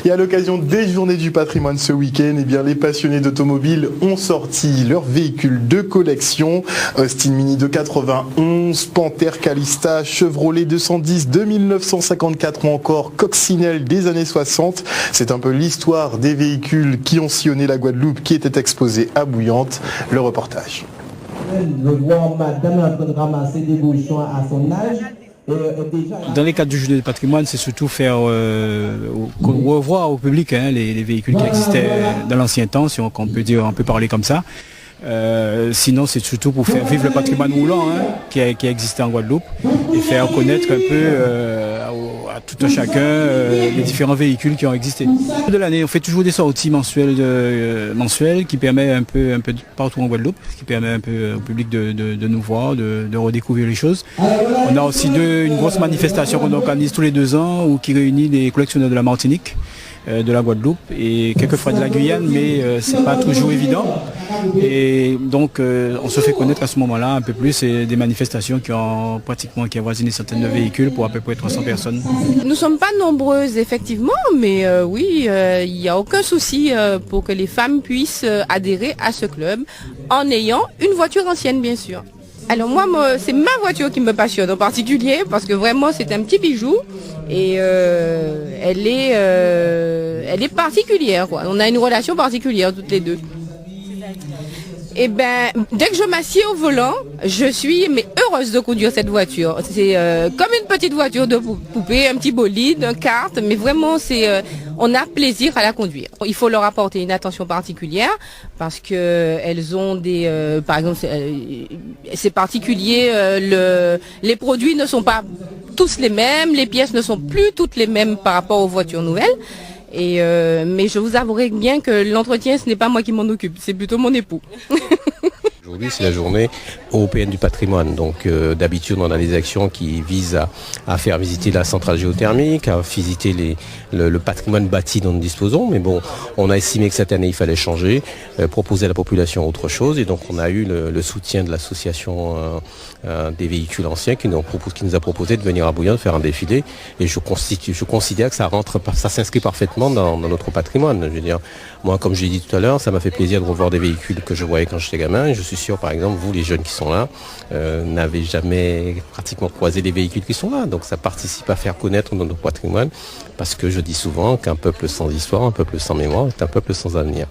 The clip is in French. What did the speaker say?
Et à l'occasion des Journées du patrimoine ce week-end, eh bien, les passionnés d'automobile ont sorti leurs véhicules de collection. Austin Mini de 91, Panther Calista, Chevrolet 210 de 1954 ou encore Coccinelle des années 60. C'est un peu l'histoire des véhicules qui ont sillonné la Guadeloupe qui était exposée à Bouillante. Le reportage. Je vois madame en train de ramasser des bouchons à son âge. Dans les cadres du Journée du patrimoine, c'est surtout faire revoir au public les véhicules qui existaient dans l'ancien temps, si on peut parler comme ça. Sinon, c'est surtout pour faire vivre le patrimoine roulant qui existait en Guadeloupe et faire connaître un peu à tout un chacun les différents véhicules qui ont existé. De l'année, on fait toujours des sorties mensuelles qui permettent un peu partout en Guadeloupe, qui permet un peu au public de nous voir, de redécouvrir les choses. On a aussi une grosse manifestation qu'on organise tous les 2 ans qui réunit les collectionneurs de la Martinique, de la Guadeloupe et quelquefois de la Guyane, mais c'est pas toujours évident. Et donc on se fait connaître à ce moment-là un peu plus, et des manifestations qui avoisinent certains véhicules pour à peu près 300 personnes. Nous ne sommes pas nombreuses effectivement, mais oui, il n'y a aucun souci pour que les femmes puissent adhérer à ce club en ayant une voiture ancienne bien sûr. Alors moi, c'est ma voiture qui me passionne en particulier parce que vraiment c'est un petit bijou et elle est particulière, quoi. On a une relation particulière toutes les deux. Et ben, dès que je m'assieds au volant, je suis heureuse de conduire cette voiture. C'est comme une petite voiture de poupée, un petit bolide, un kart, mais vraiment on a plaisir à la conduire. Il faut leur apporter une attention particulière parce que elles ont par exemple, c'est particulier. Les produits ne sont pas tous les mêmes, les pièces ne sont plus toutes les mêmes par rapport aux voitures nouvelles. Mais je vous avouerai bien que l'entretien, ce n'est pas moi qui m'en occupe, c'est plutôt mon époux. Aujourd'hui, c'est la journée européenne du patrimoine. Donc d'habitude, on a des actions qui visent à faire visiter la centrale géothermique, à visiter le patrimoine bâti dont nous disposons. Mais bon, on a estimé que cette année, il fallait changer, proposer à la population autre chose. Et donc, on a eu le soutien de l'association des véhicules anciens qui nous a proposé de venir à Bouillante faire un défilé. Et je considère que ça s'inscrit parfaitement dans notre patrimoine. Je veux dire, moi, comme je l'ai dit tout à l'heure, ça m'a fait plaisir de revoir des véhicules que je voyais quand j'étais gamin. Et je suis sûr, par exemple, vous, les jeunes qui sont là, n'avez jamais pratiquement croisé les véhicules qui sont là. Donc ça participe à faire connaître notre patrimoine, parce que je dis souvent qu'un peuple sans histoire, un peuple sans mémoire est un peuple sans avenir.